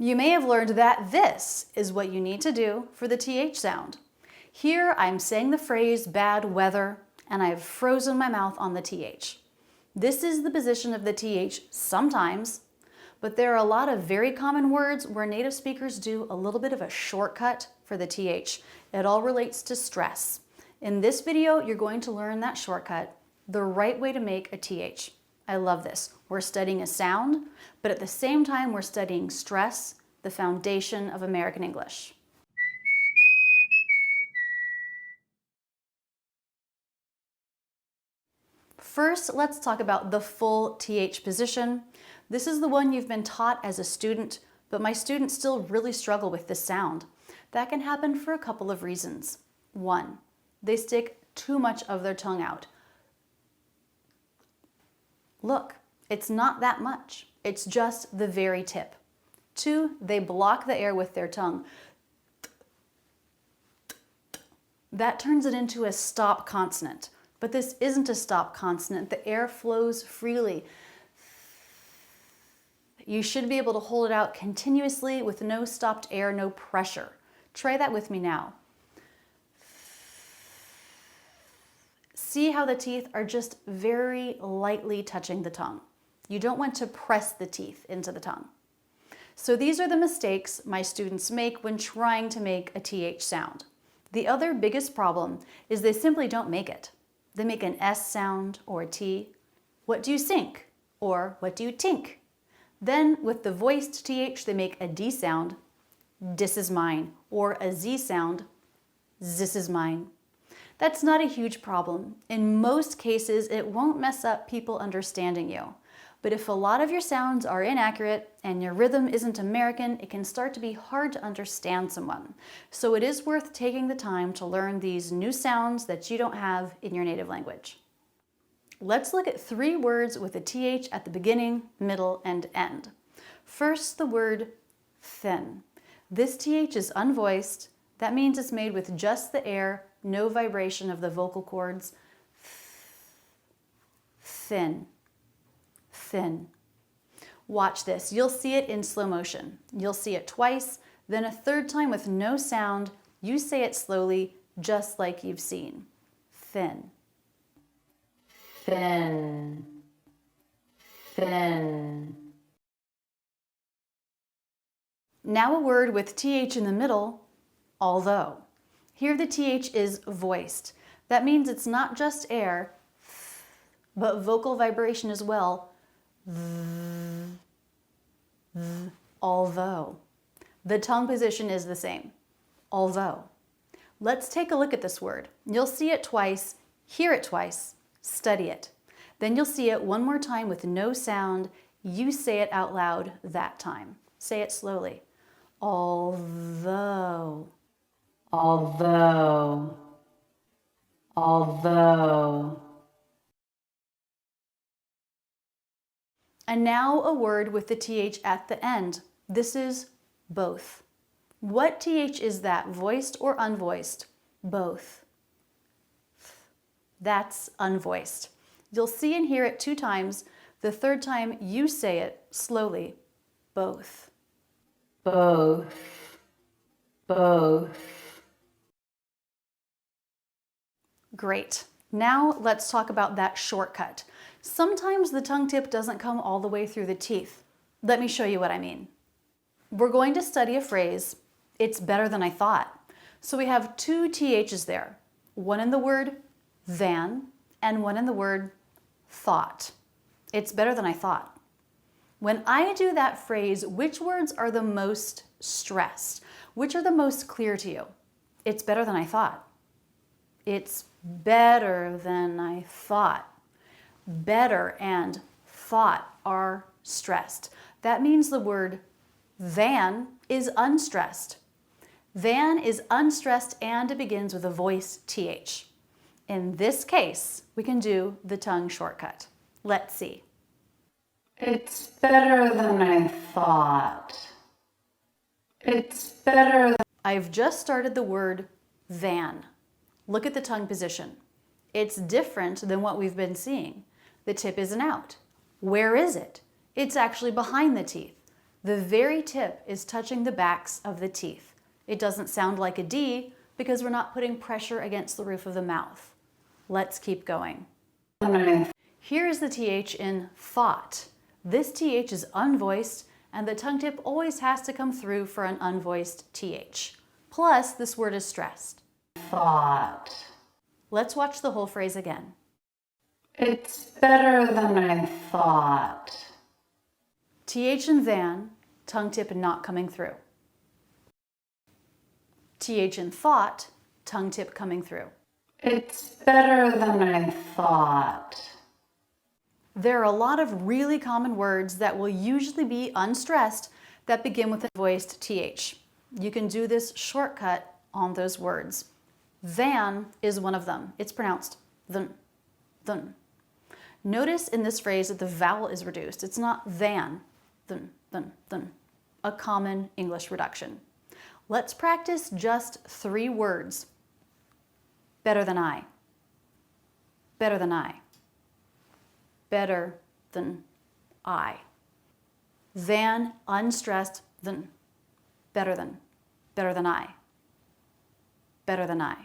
You may have learned that this is what you need to do for the TH sound. Here I'm saying the phrase bad weather and I've frozen my mouth on the TH. This is the position of the TH sometimes, but there are a lot of very common words where native speakers do a little bit of a shortcut for the TH. It all relates to stress. In this video, you're going to learn that shortcut, the right way to make a TH. I love this. We're studying a sound, but at the same time, we're studying stress, the foundation of American English. First, let's talk about the full TH position. This is the one you've been taught as a student, but my students still really struggle with this sound. That can happen for a couple of reasons. One, they stick too much of their tongue out. Look, it's not that much. It's just the very tip. Two, they block the air with their tongue. That turns it into a stop consonant. But this isn't a stop consonant. The air flows freely. You should be able to hold it out continuously with no stopped air, no pressure. Try that with me now. See how the teeth are just very lightly touching the tongue. You don't want to press the teeth into the tongue. So these are the mistakes my students make when trying to make a TH sound. The other biggest problem is they simply don't make it. They make an S sound or a T. What do you sink? Or what do you tink? Then with the voiced TH, they make a D sound, dis is mine, or a Z sound, zis is mine. That's not a huge problem. In most cases, it won't mess up people understanding you. But if a lot of your sounds are inaccurate and your rhythm isn't American, it can start to be hard to understand someone. So it is worth taking the time to learn these new sounds that you don't have in your native language. Let's look at 3 words with a TH at the beginning, middle, and end. First, the word thin. This TH is unvoiced. That means it's made with just the air, no vibration of the vocal cords. Thin. Thin. Watch this. You'll see it in slow motion. You'll see it twice, then a third time with no sound. You say it slowly, just like you've seen. Thin. Thin. Thin. Now a word with TH in the middle, although. Here the TH is voiced. That means it's not just air, but vocal vibration as well. Although. The tongue position is the same. Although. Let's take a look at this word. You'll see it twice, hear it twice, study it. Then you'll see it one more time with no sound. You say it out loud that time. Say it slowly. Although. Although. Although. And now a word with the TH at the end. This is both. What TH is that, voiced or unvoiced? Both. That's unvoiced. You'll see and hear it 2 times. The third time you say it slowly. Both. Both. Both. Great. Now let's talk about that shortcut. Sometimes the tongue tip doesn't come all the way through the teeth. Let me show you what I mean. We're going to study a phrase, it's better than I thought. So we have 2 THs there, one in the word than and one in the word thought. It's better than I thought. When I do that phrase, which words are the most stressed? Which are the most clear to you? It's better than I thought. It's better than I thought. Better and thought are stressed. That means the word than is unstressed. Than is unstressed and it begins with a voice TH. In this case, we can do the tongue shortcut. Let's see. It's better than I thought. It's better than... I've just started the word than. Look at the tongue position. It's different than what we've been seeing. The tip isn't out. Where is it? It's actually behind the teeth. The very tip is touching the backs of the teeth. It doesn't sound like a D because we're not putting pressure against the roof of the mouth. Let's keep going. Here is the TH in thought. This TH is unvoiced, and the tongue tip always has to come through for an unvoiced TH. Plus, this word is stressed. Thought. Let's watch the whole phrase again. It's better than I thought. TH in than, tongue tip not coming through. TH in thought, tongue tip coming through. It's better than I thought. There are a lot of really common words that will usually be unstressed that begin with a voiced TH. You can do this shortcut on those words. Than is one of them. It's pronounced thun, thun. Notice in this phrase that the vowel is reduced. It's not than, thun, thun, thun, a common English reduction. Let's practice just 3 words. Better than I. Better than I. Better than I. Than, unstressed, than. Better than. Better than I. Better than I.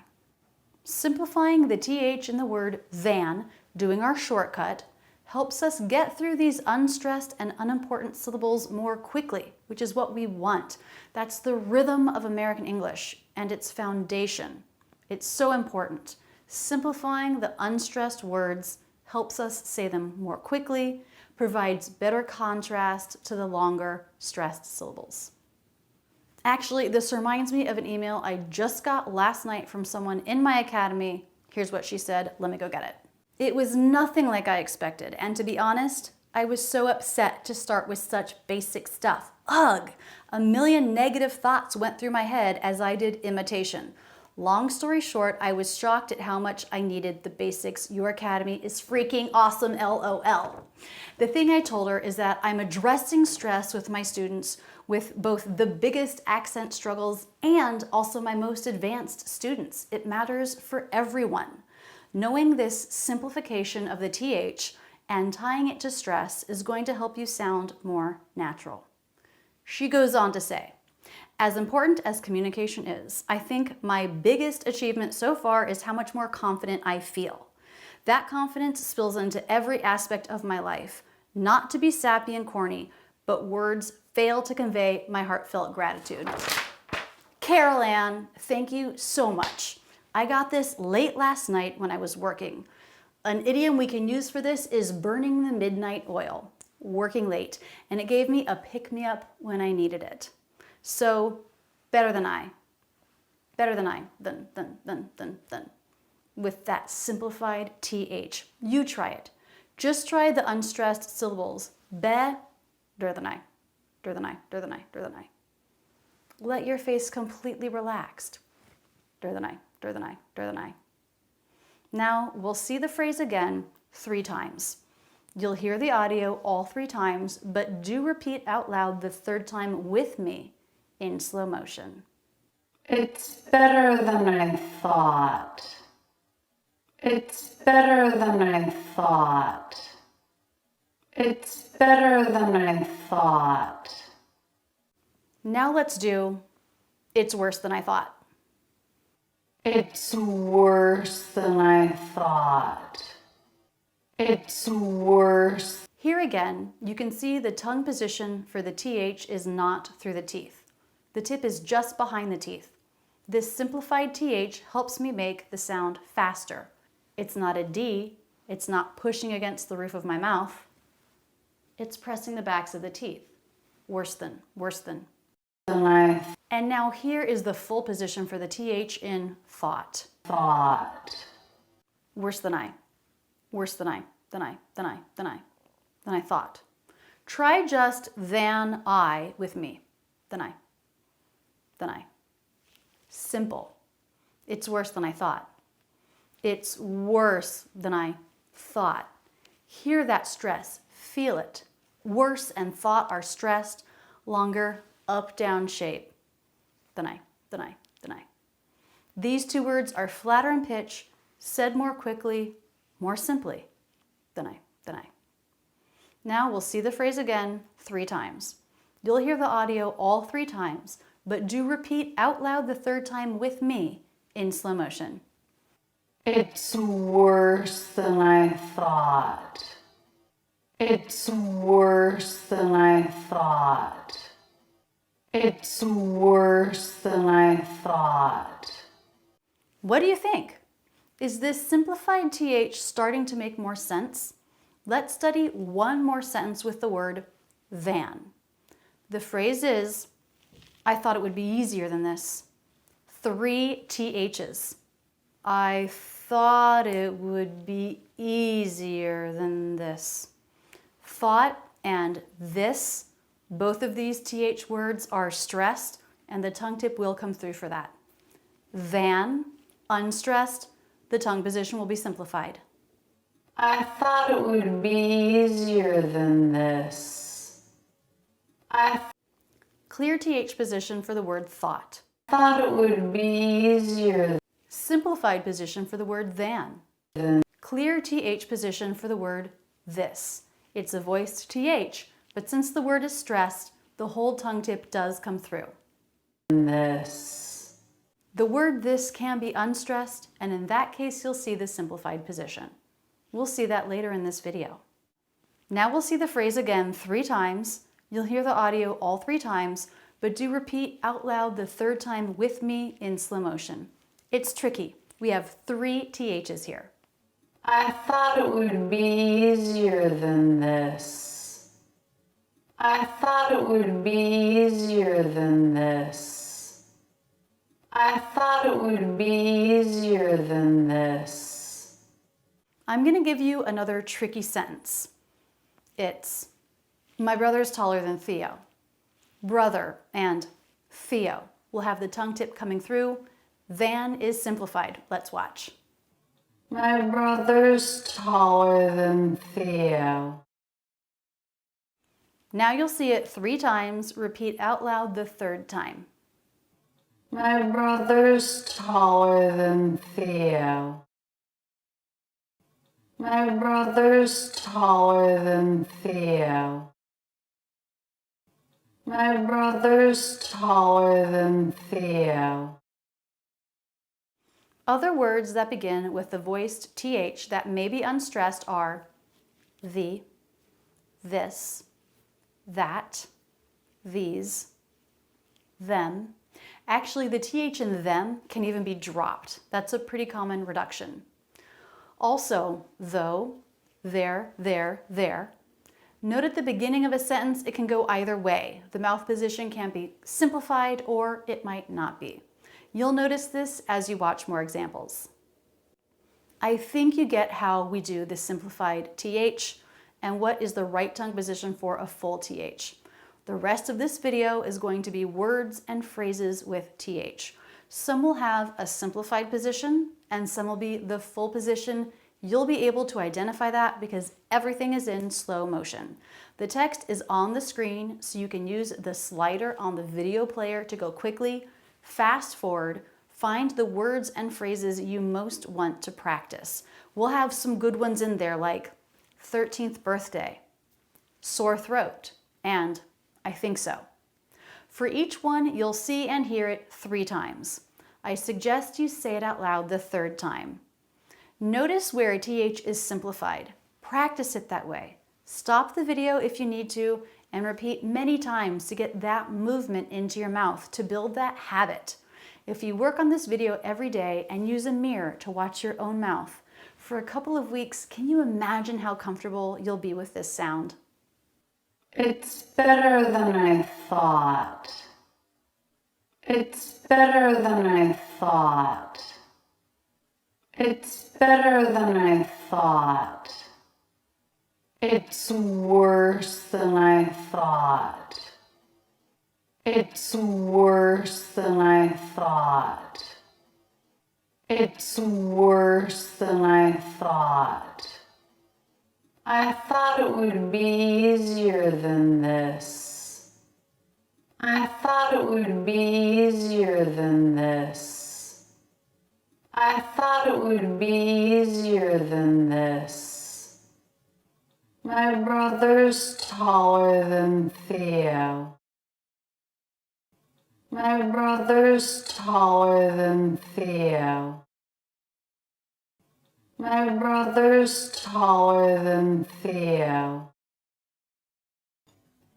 Simplifying the TH in the word than, doing our shortcut, helps us get through these unstressed and unimportant syllables more quickly, which is what we want. That's the rhythm of American English and its foundation. It's so important. Simplifying the unstressed words helps us say them more quickly, provides better contrast to the longer stressed syllables. Actually, this reminds me of an email I just got last night from someone in my academy. Here's what she said. Let me go get it. It was nothing like I expected, and to be honest, I was so upset to start with such basic stuff. Ugh! A million negative thoughts went through my head as I did imitation. Long story short, I was shocked at how much I needed the basics. Your academy is freaking awesome, LOL. The thing I told her is that I'm addressing stress with my students with both the biggest accent struggles and also my most advanced students. It matters for everyone. Knowing this simplification of the TH and tying it to stress is going to help you sound more natural. She goes on to say, as important as communication is, I think my biggest achievement so far is how much more confident I feel. That confidence spills into every aspect of my life. Not to be sappy and corny, but words fail to convey my heartfelt gratitude. Carol Ann, thank you so much. I got this late last night when I was working. An idiom we can use for this is burning the midnight oil, working late, and it gave me a pick-me-up when I needed it. So, better than I, than, with that simplified TH. You try it. Just try the unstressed syllables. Better than I, than I. Let your face completely relaxed. Than I. Now, we'll see the phrase again 3 times. You'll hear the audio all 3 times, but do repeat out loud the 3rd time with me in slow motion. It's better than I thought. It's better than I thought. It's better than I thought. Now let's do it's worse than I thought. It's worse than I thought. It's worse. Here again, you can see the tongue position for the TH is not through the teeth. The tip is just behind the teeth. This simplified TH helps me make the sound faster. It's not a D, it's not pushing against the roof of my mouth. It's pressing the backs of the teeth. Worse than. And now here is the full position for the TH in thought. Thought. Worse than I thought. Try just than I with me. Than I. Simple. It's worse than I thought. It's worse than I thought. Hear that stress. Feel it. Worse and thought are stressed. Longer, up-down shape. Than I. These 2 words are flatter in pitch, said more quickly, more simply. Than I. Now we'll see the phrase again 3 times. You'll hear the audio all 3 times, but do repeat out loud the 3rd time with me in slow motion. It's worse than I thought. It's worse than I thought. It's worse than I thought. What do you think? Is this simplified TH starting to make more sense? Let's study one more sentence with the word than. The phrase is, I thought it would be easier than this. 3 THs. I thought it would be easier than this. Thought and this, both of these TH words are stressed, and the tongue tip will come through for that. Than, unstressed, the tongue position will be simplified. I thought it would be easier than this. I Clear TH position for the word thought. thought it would be easier Simplified position for the word than. than Clear TH position for the word this. It's a voiced TH, but since the word is stressed, the whole tongue tip does come through. this. The word this can be unstressed, and in that case you'll see the simplified position. We'll see that later in this video. Now we'll see the phrase again 3 times. You'll hear the audio all 3 times, but do repeat out loud the 3rd time with me in slow motion. It's tricky. We have 3 THs here. I thought it would be easier than this. I thought it would be easier than this. I thought it would be easier than this. I'm going to give you another tricky sentence. It's, my brother's taller than Theo. Brother and Theo will have the tongue tip coming through. Than is simplified. Let's watch. My brother's taller than Theo. Now you'll see it 3 times. Repeat out loud the 3rd time. My brother's taller than Theo. My brother's taller than Theo. My brother's taller than Theo. Other words that begin with the voiced TH that may be unstressed are the, this, that, these, them. Actually, the TH in them can even be dropped. That's a pretty common reduction. Also, though, there, there. Note at the beginning of a sentence, it can go either way. The mouth position can be simplified or it might not be. You'll notice this as you watch more examples. I think you get how we do the simplified TH and what is the right tongue position for a full TH. The rest of this video is going to be words and phrases with TH. Some will have a simplified position and some will be the full position. You'll be able to identify that because everything is in slow motion. The text is on the screen, so you can use the slider on the video player to go quickly. Fast forward, find the words and phrases you most want to practice. We'll have some good ones in there like 13th birthday, sore throat, and I think so. For each one, you'll see and hear it 3 times. I suggest you say it out loud the 3rd time. Notice where a TH is simplified. Practice it that way. Stop the video if you need to and repeat many times to get that movement into your mouth to build that habit. If you work on this video every day and use a mirror to watch your own mouth for a couple of weeks, can you imagine how comfortable you'll be with this sound? It's better than I thought. It's better than I thought. It's better than I thought. It's worse than I thought. It's worse than I thought. It's worse than I thought. I thought it would be easier than this. I thought it would be easier than this. I thought it would be easier than this. My brother's taller than Theo. My brother's taller than Theo. My brother's taller than Theo.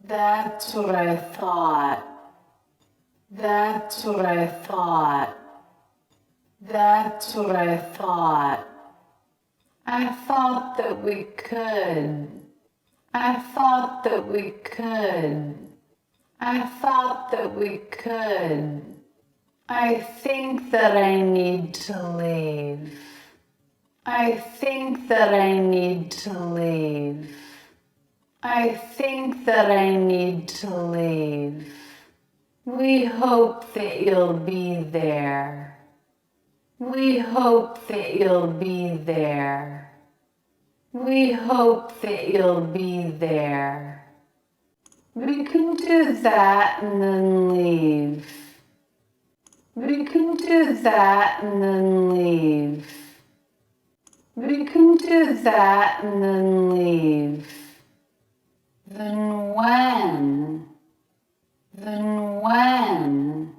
That's what I thought. That's what I thought. That's what I thought. I thought that we could. I thought that we could. I thought that we could. I think that I need to leave. I think that I need to leave. I think that I need to leave. We hope that you'll be there. We hope that you'll be there. We hope that you'll be there. We can do that and then leave. We can do that and then leave. We can do that and then leave. Then when? Then when?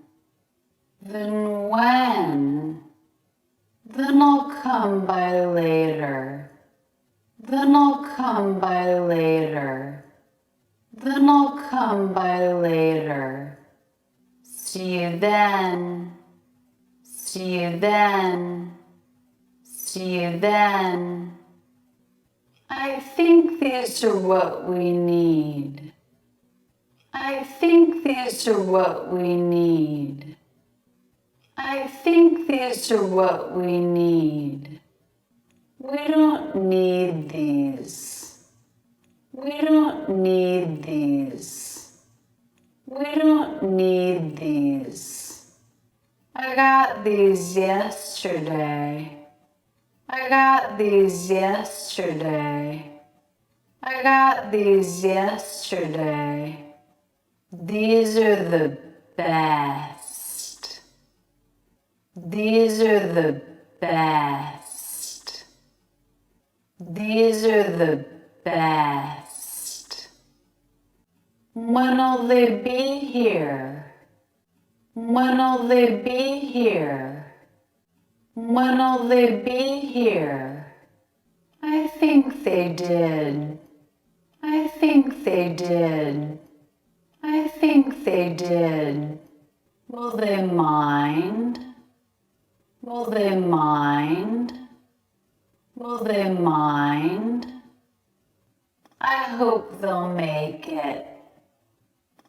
Then when? Then I'll come by later. Then I'll come by later. Then I'll come by later. See you then. See you then. See you then. I think these are what we need. I think these are what we need. I think these are what we need. We don't need these. We don't need these. We don't need these. I got these yesterday. I got these yesterday. I got these yesterday. These are the best. These are the best. These are the best. When'll they be here? When'll they be here? When'll they be here? I think they did. I think they did. I think they did. Will they mind? Will they mind? Will they mind? I hope they'll make it.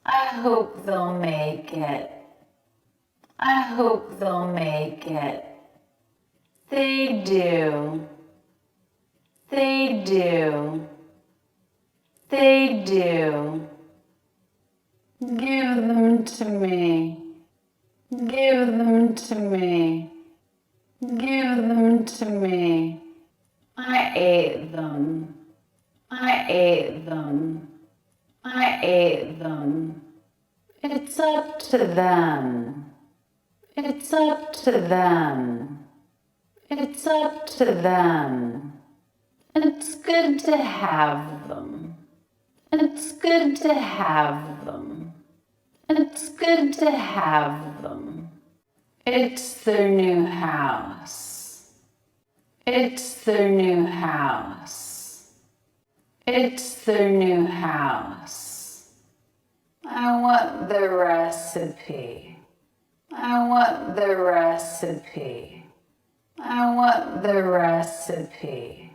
I hope they'll make it. I hope they'll make it. They do. They do. They do. Give them to me. Give them to me. Give them to me. I ate them. I ate them. I ate them. It's up to them. It's up to them. It's up to them. It's good to have them. It's good to have them. It's good to have them. It's their new house. It's their new house. It's their new house. I want the recipe. I want the recipe. I want the recipe.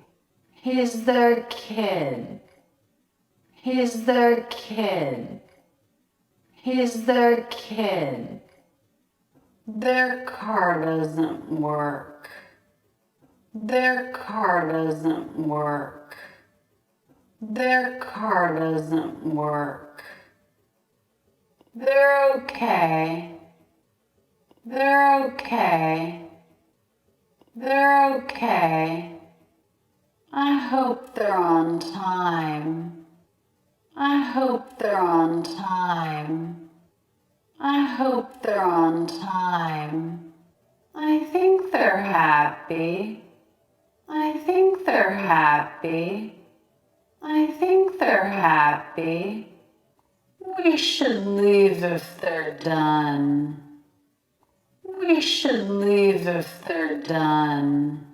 He's their kid. He's their kid. He's their kid. Their car doesn't work. Their car doesn't work. Their car doesn't work. They're okay. They're okay. They're okay. I hope they're on time. I hope they're on time. I hope they're on time. I think they're happy. I think they're happy. I think they're happy. We should leave if they're done. We should leave if they're done.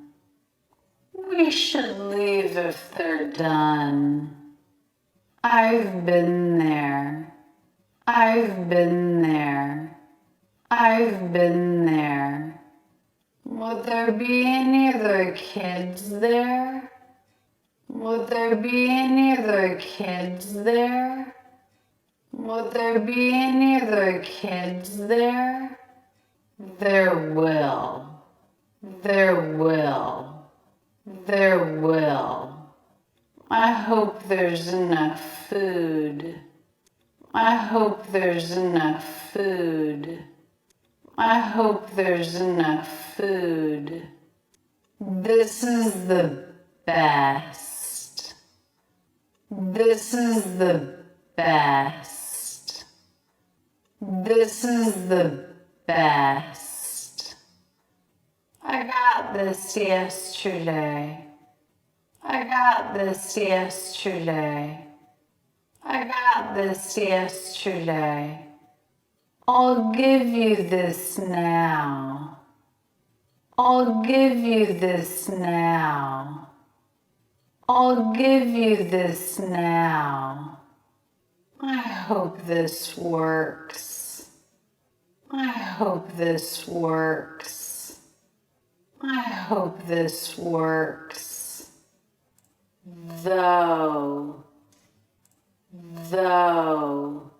We should leave if they're done. I've been there. I've been there. I've been there. Would there be any other kids there? Would there be any other kids there? Would there be any other kids there? There will. There will. There will. I hope there's enough food. I hope there's enough food. I hope there's enough food. This is the best. This is the best. This is the best. I got this yesterday. I got this yesterday. I got this yesterday. I'll give you this now. I'll give you this now. I'll give you this now. I hope this works. I hope this works. I hope this works. Though, though,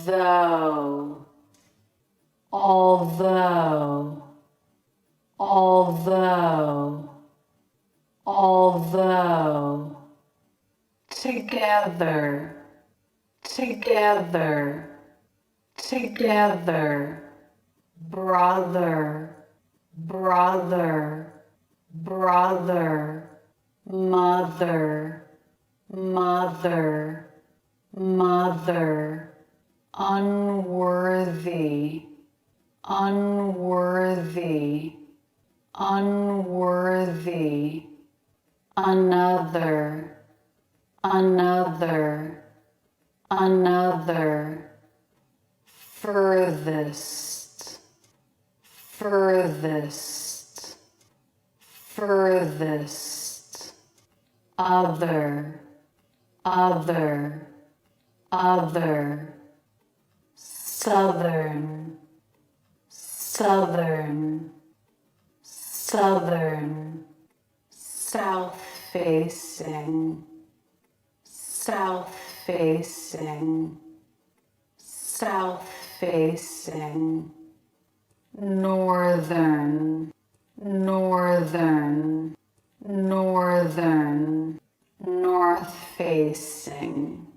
though, although, although, although, together, together, together, brother, brother, brother, mother, mother, mother, unworthy, unworthy, unworthy, another, another, another, furthest, furthest, furthest, other, other, other, southern, southern, southern, south-facing, south-facing, south-facing, northern, northern, northern, north-facing,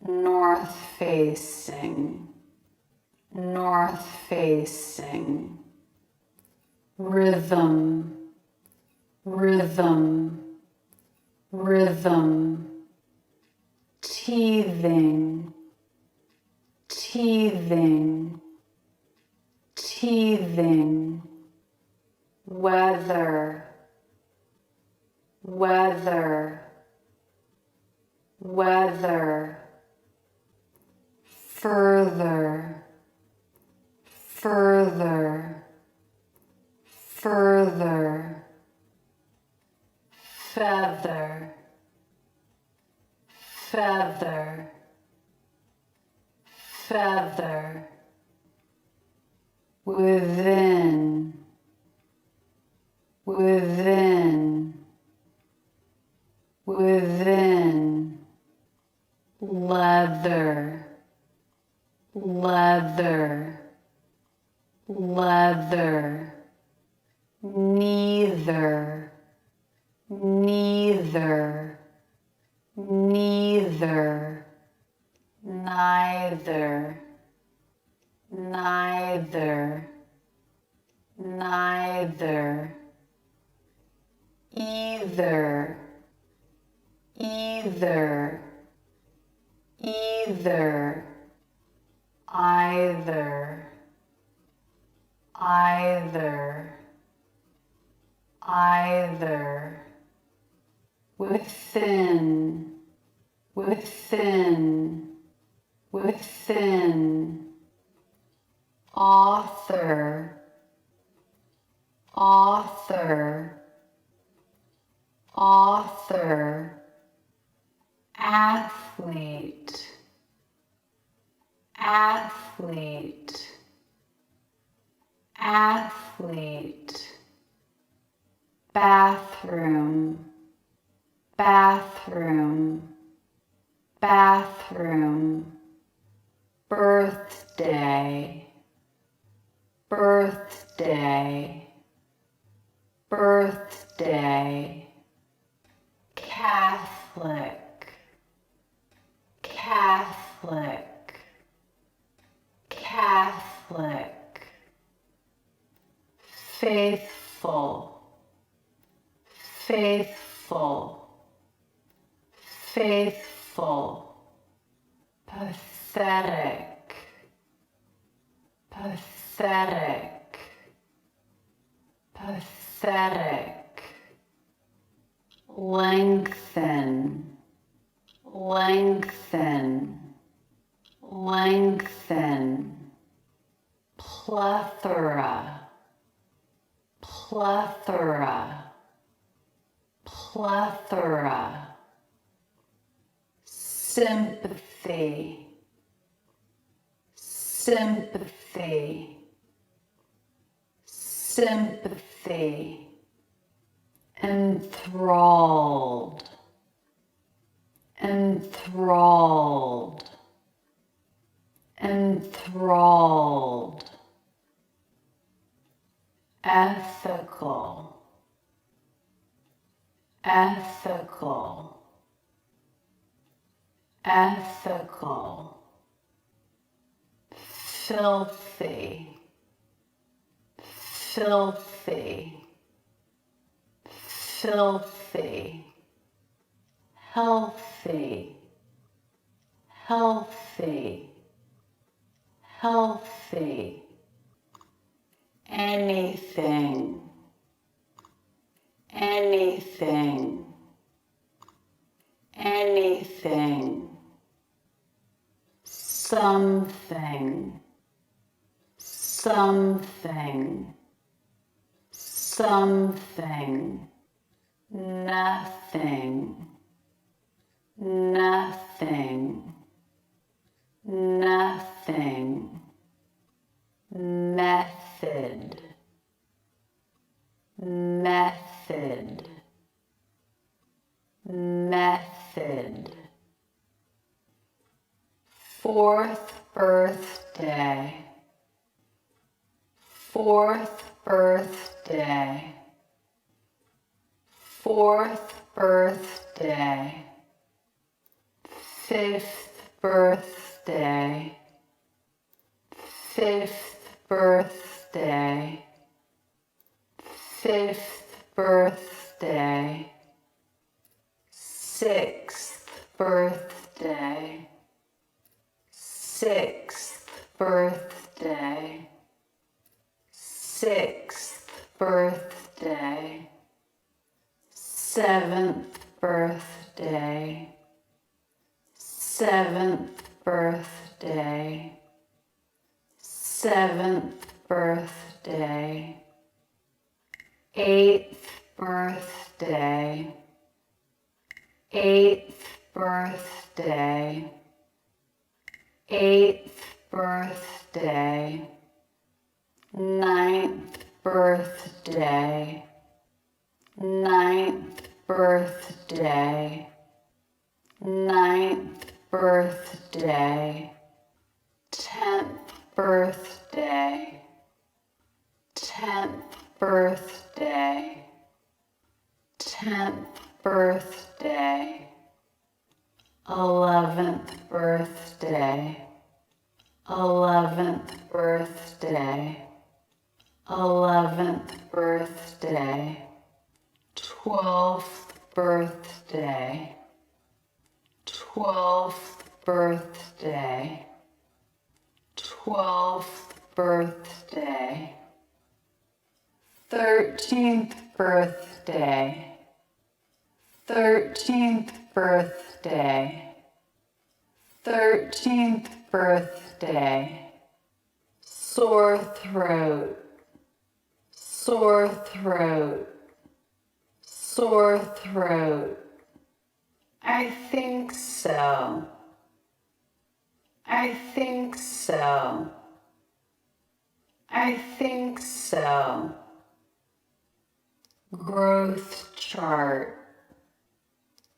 north-facing, north-facing, rhythm, rhythm, rhythm, teething, teething, teething, weather, weather, weather, further, further, further, feather, feather, feather, within, within, within, leather, leather, leather, neither, neither, neither, neither, neither, neither, either, either, either, either, either, either, within, within, within, author, author, author, athlete, athlete, athlete, bathroom, bathroom, bathroom, birthday, birthday, birthday, Catholic, Catholic, Catholic, faithful, faithful, faithful, pathetic, pathetic, pathetic, lengthen, lengthen, lengthen, plethora, plethora, plethora, sympathy, sympathy, sympathy, enthralled, enthralled, enthralled, ethical, ethical, ethical, filthy, filthy, filthy, healthy, healthy, healthy, anything, anything, anything, something, something, something, nothing, nothing, nothing, method, method, method, fourth birthday, fourth birthday, fourth birthday, fifth birthday, fifth birthday, fifth birthday, sixth birthday, sixth birthday, sixth birthday, seventh birthday, seventh birthday, seventh birthday, eighth birthday, eighth birthday, eighth birthday, ninth birthday, ninth birthday, ninth birthday, 10th birthday, 10th birthday, 10th birthday, 11th birthday, 11th birthday, 11th birthday, 12th birthday, 12th birthday, 12th birthday, 13th birthday, 13th birthday, 13th birthday, sore throat, sore throat, sore throat. I think so. I think so. I think so. Growth chart,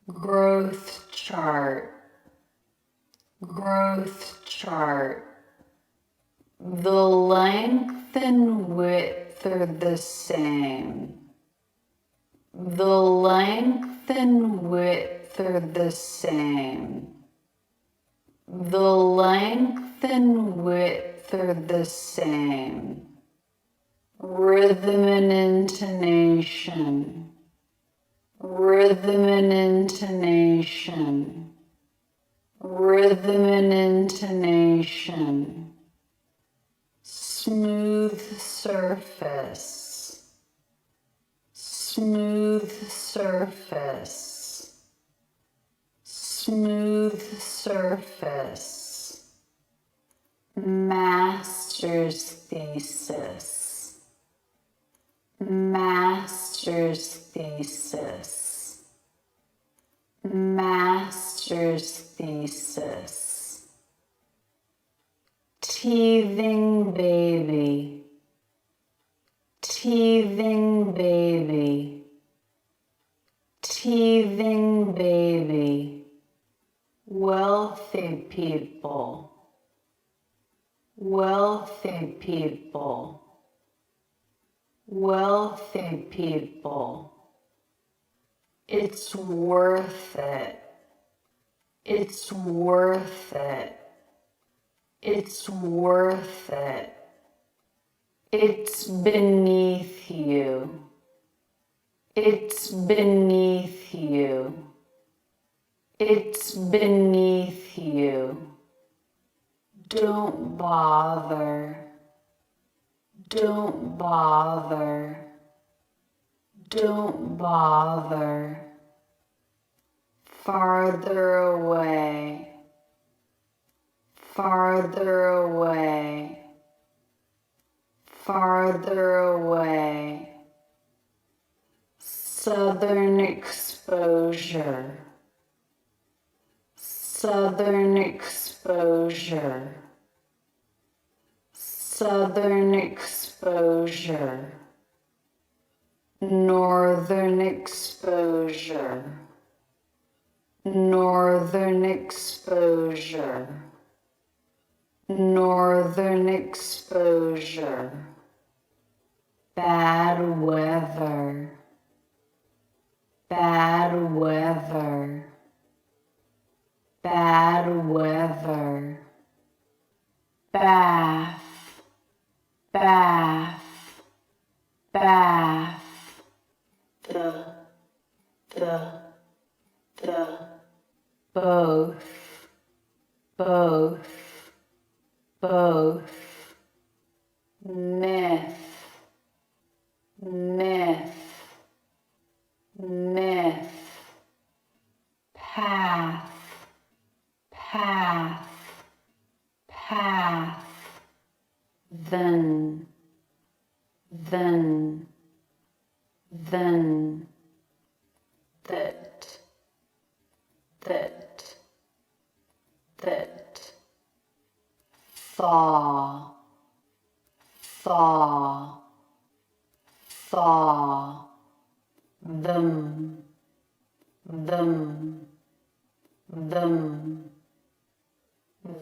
growth chart, growth chart. The length and width are the same. The length and width are the same. The length and width are the same. Rhythm and intonation. Rhythm and intonation. Rhythm and intonation. Smooth surface. Smooth surface. Smooth surface. Master's thesis. Master's thesis. Master's thesis. Teething baby. Teething baby. Teething baby. Wealthy people. Wealthy people. Wealthy people. It's worth it. It's worth it. It's worth it. It's beneath you. It's beneath you. It's beneath you. Don't bother. Don't bother. Don't bother. Farther away. Farther away. Farther away. Southern exposure. Southern exposure. Southern exposure. Northern exposure. Northern exposure. Northern exposure. Bad weather. Bad weather. Bad weather. Bath. Bath. Bath. The. Both. Both. Both. Myth. Myth. Myth. Path. Path. Path. Then. That. Thaw. Thaw. Thaw. Them.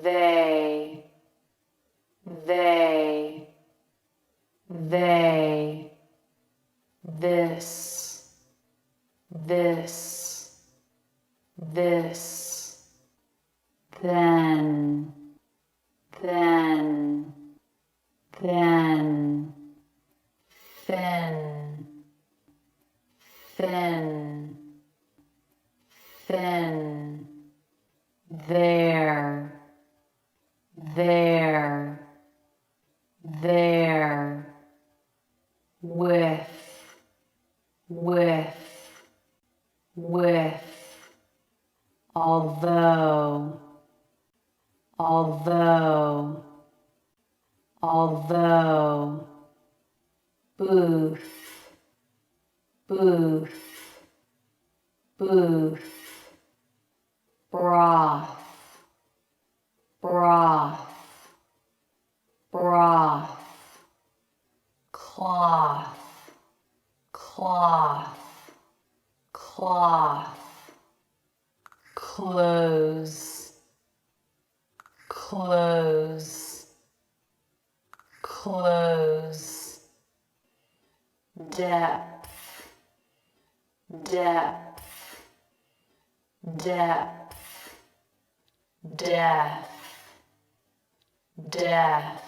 They. This. Then. Thin. There. With. Although. although, booth, booth, booth, broth, broth, broth, cloth, cloth, cloth, close, close, close, depth, depth, depth, death, death,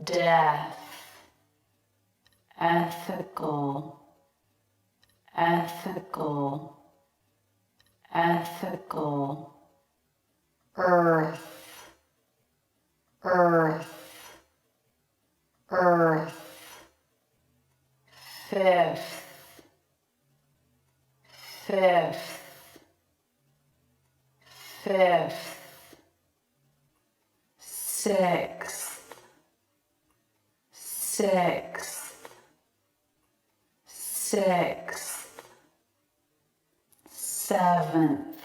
death, ethical, ethical, ethical, earth, earth, earth, fifth, fifth, fifth, sixth, sixth, sixth, seventh,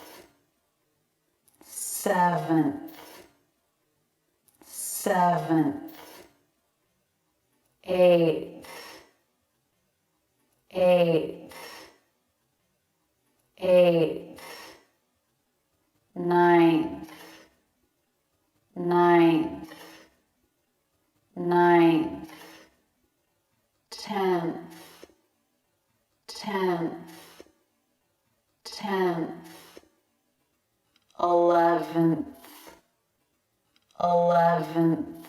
seventh, seventh, eighth, eighth, eighth, ninth, ninth, ninth, tenth, tenth, tenth, 11th, 11th,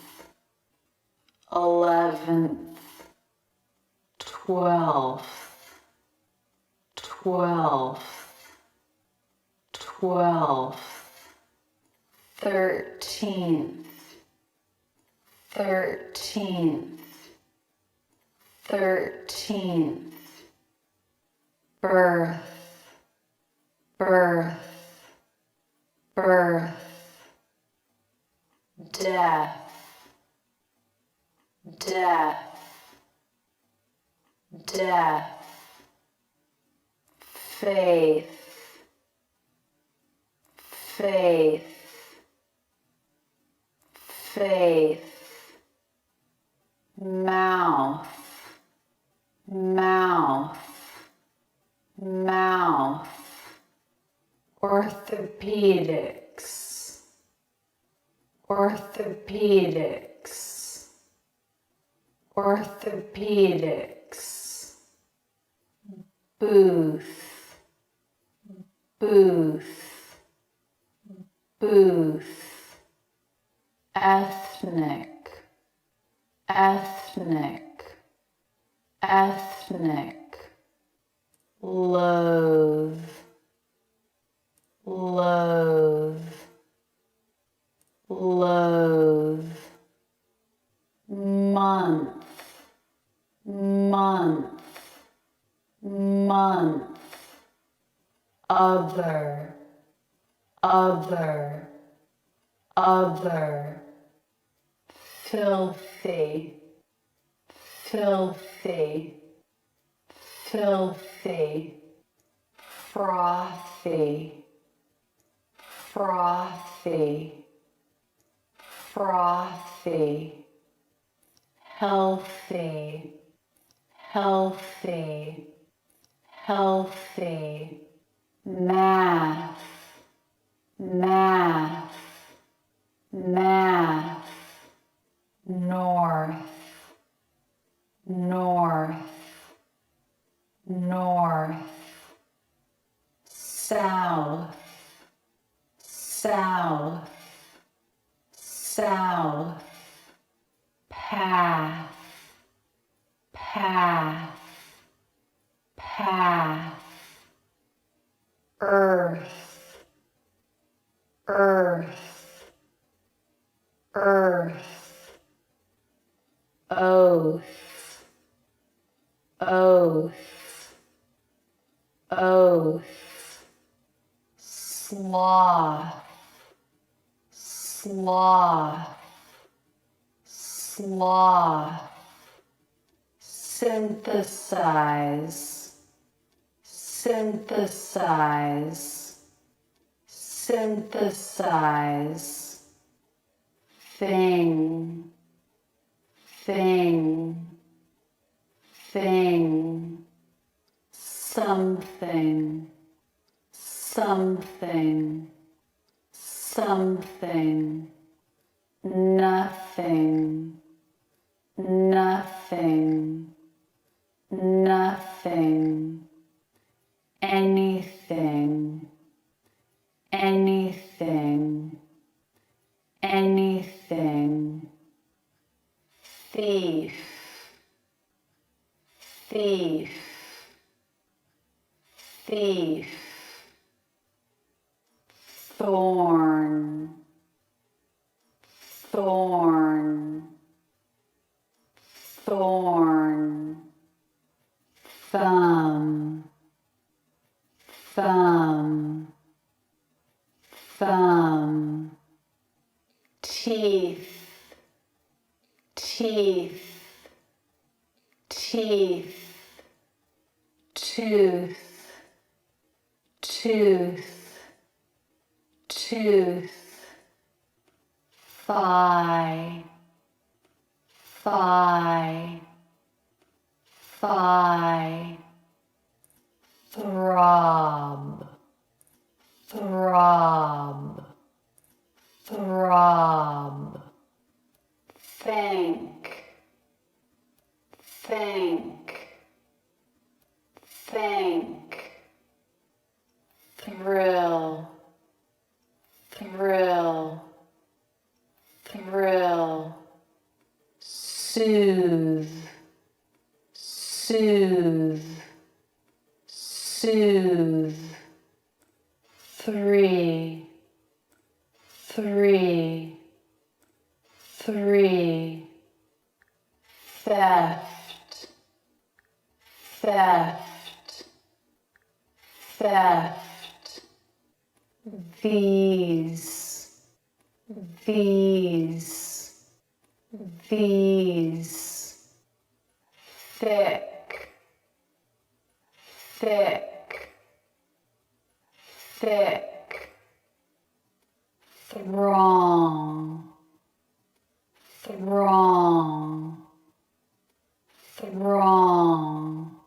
11th, 12th, 12th, 12th, 13th, 13th, 13th, birth, birth, birth, death, death, death, faith, faith, faith, mouth, mouth, mouth, orthopedics, orthopedics, orthopedics, booth, booth, booth, ethnic, ethnic, ethnic, loathe, loathe, loathe, month, month, month, other, other, other, filthy, filthy, filthy, frothy, frothy, frothy, healthy, healthy, healthy, math, math, math, north, north, north, south, south, south, path, path, path, earth, earth, earth, oath, oath, oath, sloth, sloth, sloth, synthesize, synthesize, synthesize, thing, thing, thing, something, something, something, nothing, nothing, nothing, anything, anything, anything, thief, thief, thief, thorn, thorn, thorn, thumb, thumb, thumb, teeth, teeth, teeth, tooth, tooth, tooth, thigh, thigh, thigh, throb, throb, throb, think, think, think, thrill, thrill, thrill, soothe, soothe, soothe, three, three, three, theft, theft, theft, these, these, these, thick, thick, thick, throng, throng, throng,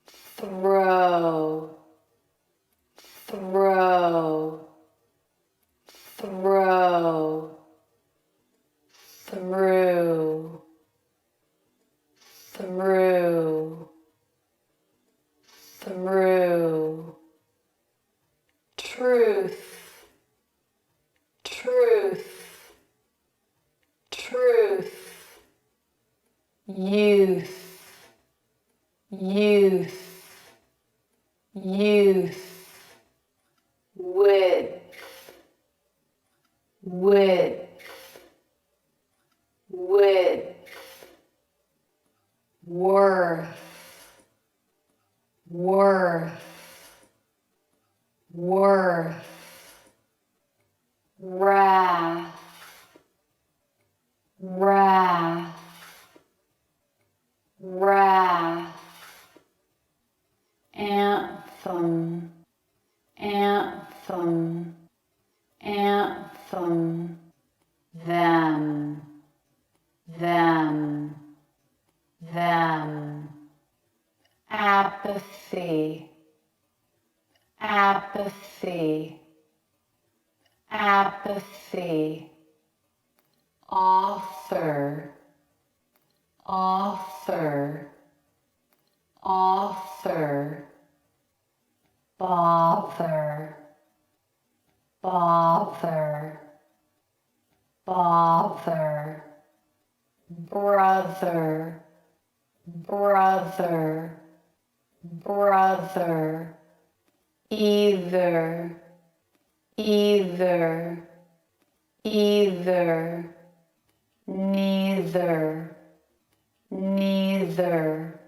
throw, throw, throw, through, through, through, truth, truth, truth, youth, youth, youth, width, width, width, worth, worth, worth, wrath, wrath, wrath, anthem, anthem, anthem, them, them, them, apathy, apathy, apathy, author, author, author, bother, bother, bother, brother, brother, brother, either, either, either, neither, neither,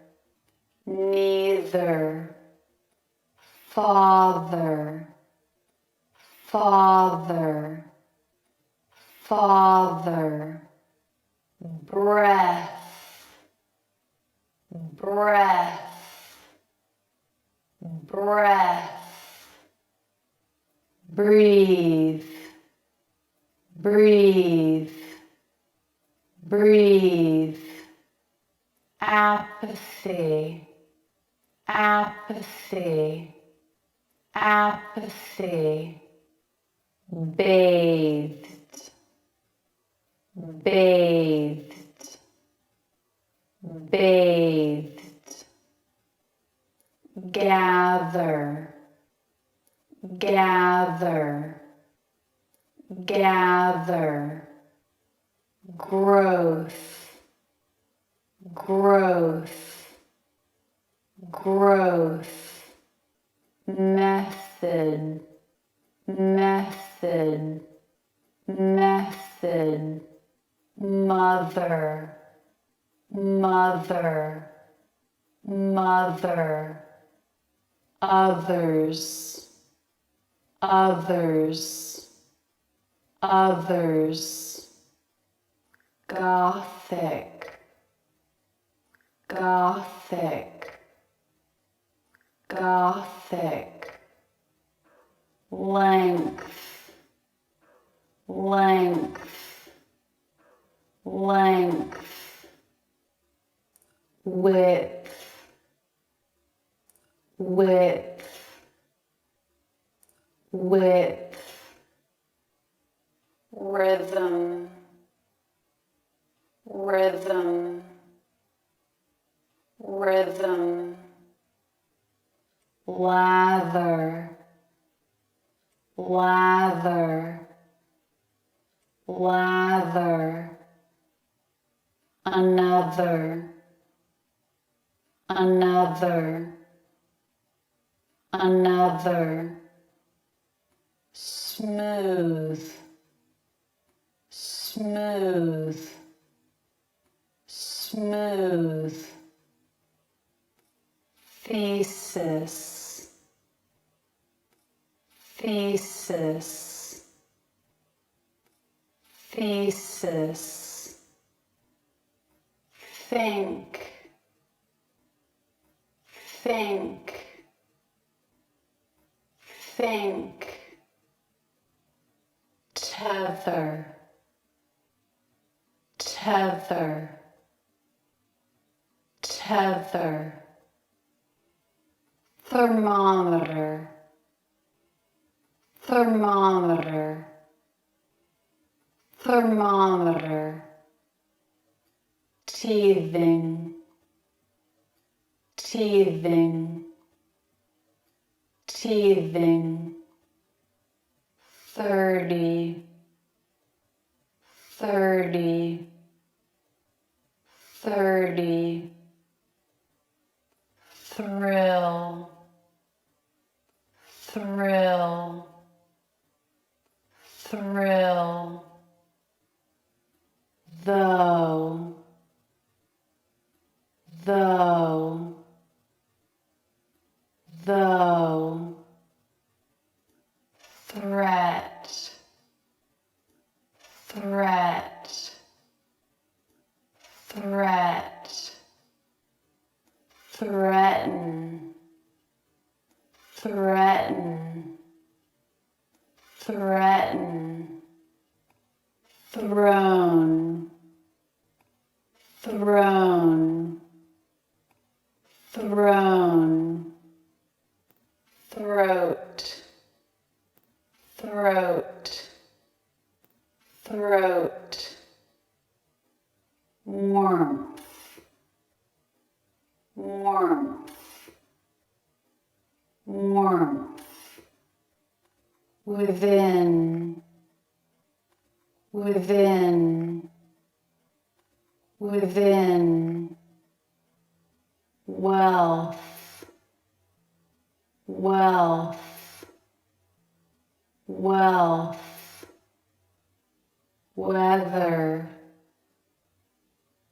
neither, father, father, father, breath, breath, breath, breathe, breathe, breathe, apathy, apathy, apathy, bathed, bathed, bathed, gather, gather, gather, growth, growth, growth, method, method, method, mother, mother, mother, others, others, others, gothic, gothic, gothic, length, length, length, width, width, width, rhythm, rhythm, rhythm, lather, lather, lather, another, another, another, smooth, smooth, smooth, thesis, thesis, thesis, think, think, think, tether, tether, tether, thermometer, thermometer, thermometer, teething, teething, teething, 30, 30, 30, thrill, thrill, thrill, though, though, though, threat, threat, threat, threaten, threaten, threaten, throne, throne, throne, throat, throat, throat, warmth, warmth, warmth, within, within, within, wealth, wealth, wealth, weather,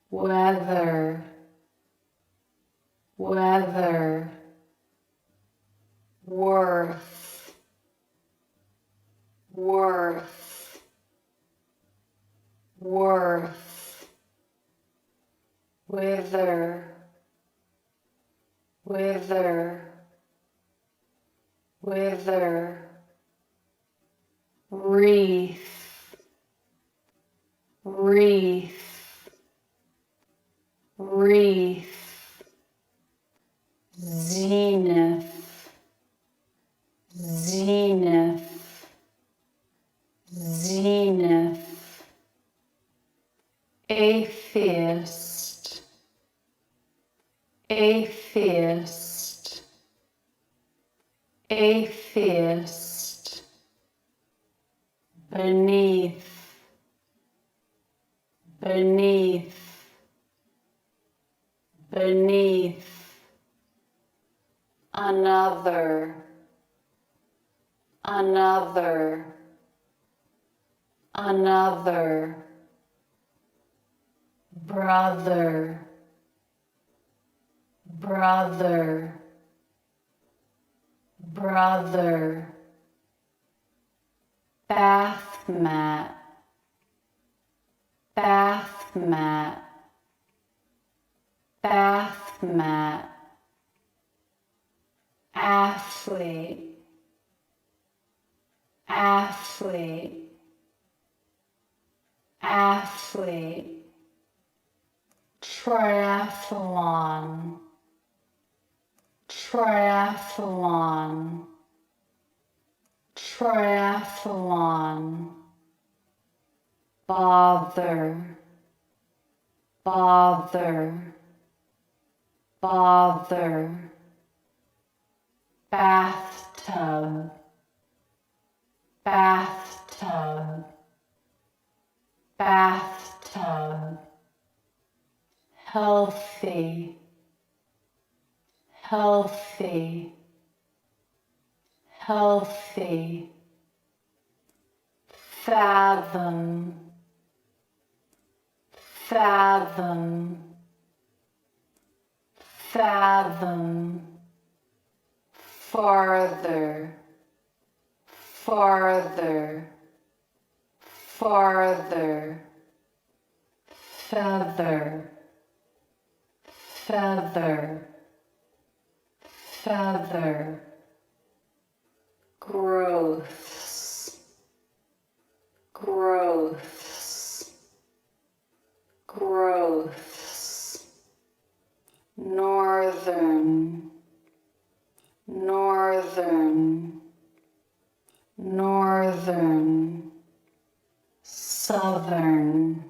weather, weather, worth, worth, worth, wither, wither, wreath, wreath, wreath, zenith, zenith, zenith, atheist, atheist, atheist, beneath, beneath, beneath, another, another, another, brother, brother, brother, bath mat, bath mat, bath mat, athlete, athlete, athlete, triathlon, triathlon, triathlon, bother, bother, bother, bathtub, bathtub, bathtub, healthy, healthy, healthy, fathom, fathom, fathom, farther, farther, farther, feather, feather, feather, growths, growths, growths, northern, northern, northern, southern,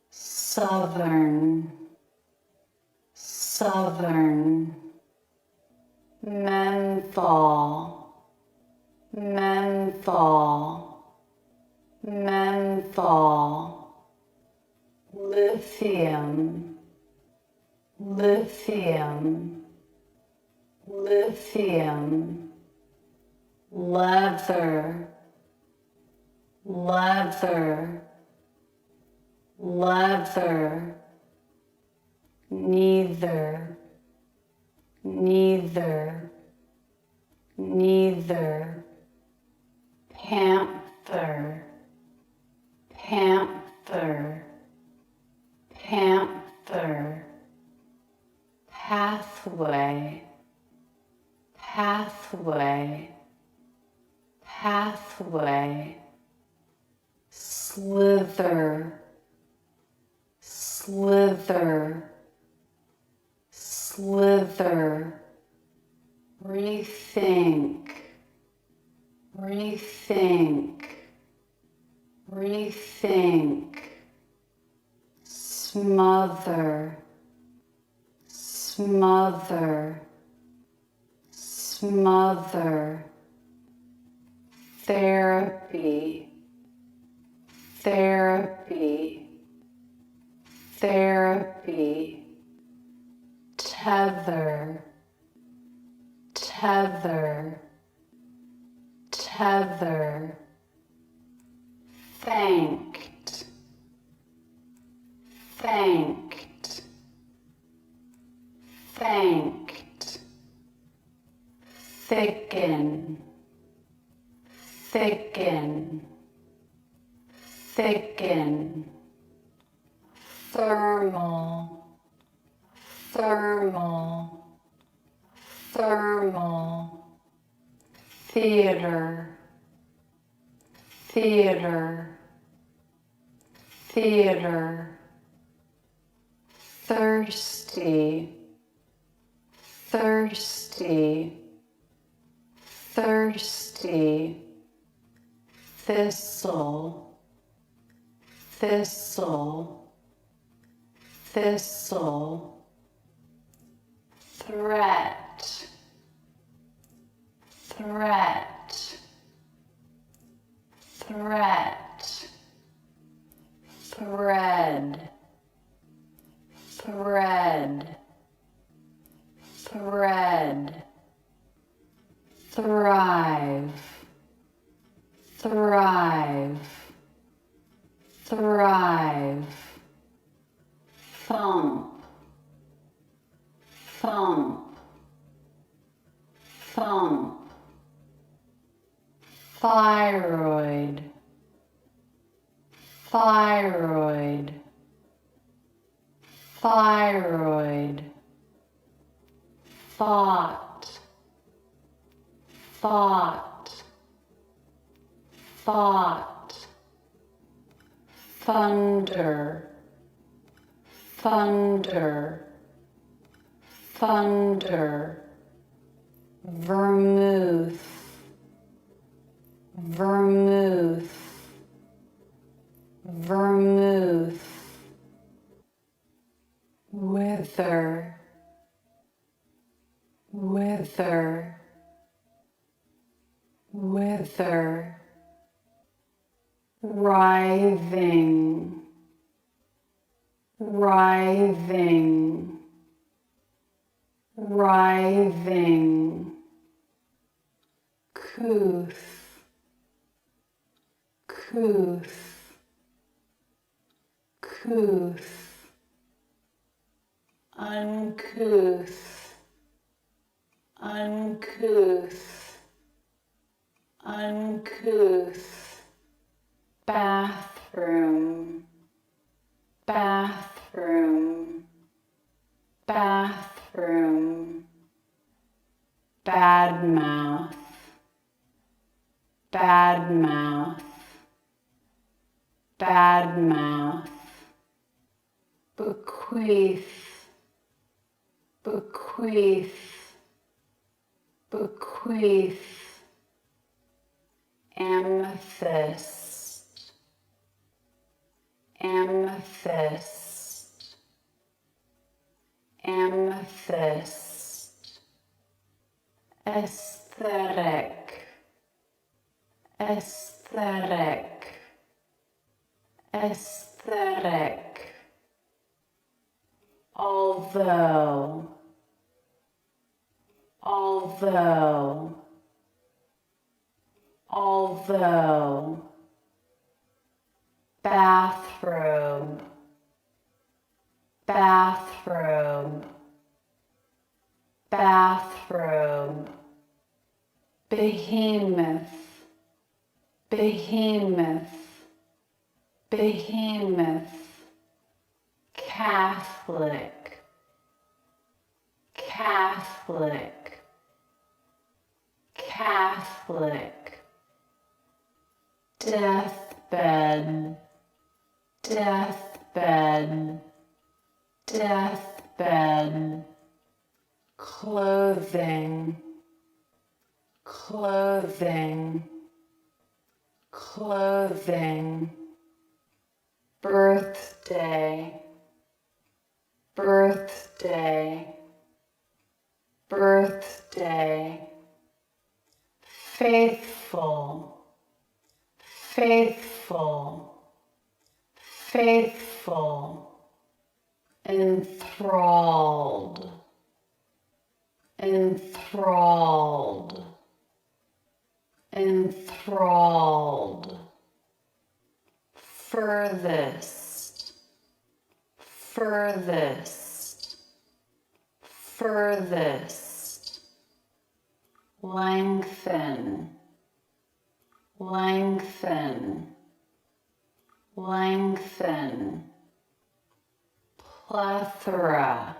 southern, southern, menthol, menthol, menthol, lithium, lithium, lithium, leather, leather, leather, neither, neither, neither, panther, panther, panther, pathway, pathway, pathway, slither, slither, slither, rethink, rethink, rethink, smother, smother, smother, therapy, therapy, therapy, tether, tether, tether, thanked, thanked, thanked, thicken, thicken, thicken, thermal, thermal, thermal, theater, theater, theater, thirsty, thirsty, thirsty, thistle, thistle, thistle, threat, threat, threat, thread, thread, thread, thrive, thrive, thrive, thump, thump, thump, thyroid, thyroid, thyroid, thought, thought, thought, thunder, thunder, thunder, vermouth, vermouth, vermouth, wither, wither, wither, writhing, writhing, writhing, couth, couth, couth, uncouth, uncouth, uncouth, bathroom, bathroom, bathroom, badmouth, badmouth, badmouth, bequeath, bequeath, bequeath, amethyst, amethyst, amethyst, aesthetic, aesthetic, aesthetic, although, although, although, bathrobe, bathrobe, bathrobe, behemoth, behemoth, behemoth, Catholic, Catholic, Catholic, deathbed, deathbed, deathbed, clothing, clothing, clothing, birthday, birthday, birthday, faithful, faithful, faithful, enthralled, enthralled, enthralled, furthest, furthest, furthest, lengthen, lengthen, lengthen, plethora,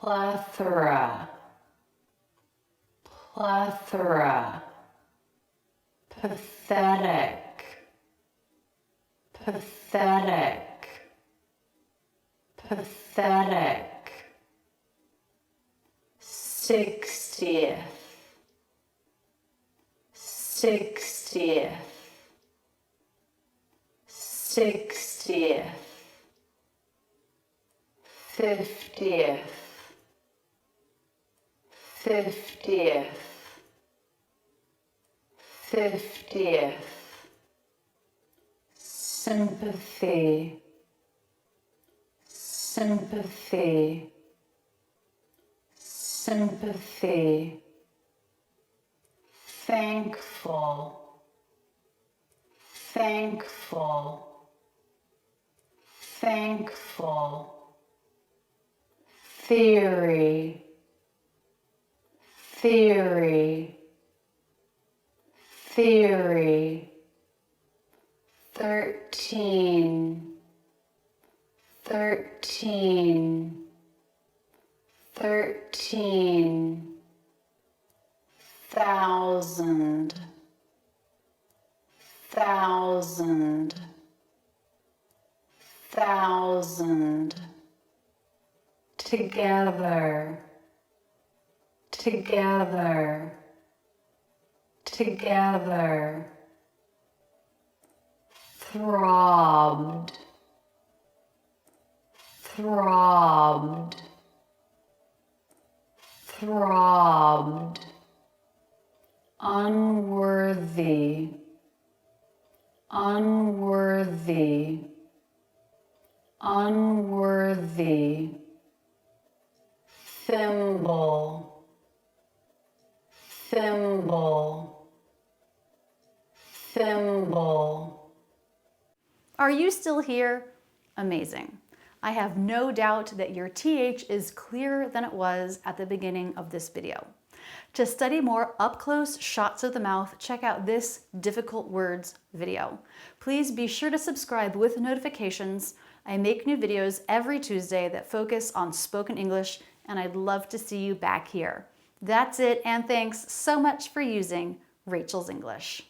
plethora, plethora, pathetic, pathetic, pathetic, 60th, 60th, 60th, 50th, 50th, 50th, sympathy, sympathy, sympathy, thankful, thankful, thankful, theory, theory, theory, 13, 13, 13, thousand, thousand, thousand, together, together, together, throbbed, throbbed, throbbed, unworthy, unworthy, unworthy, thimble, thimble, thimble. Are you still here? Amazing. I have no doubt that your TH is clearer than it was at the beginning of this video. To study more up-close shots of the mouth, check out this difficult words video. Please be sure to subscribe with notifications. I make new videos every Tuesday that focus on spoken English, and I'd love to see you back here. That's it, and thanks so much for using Rachel's English.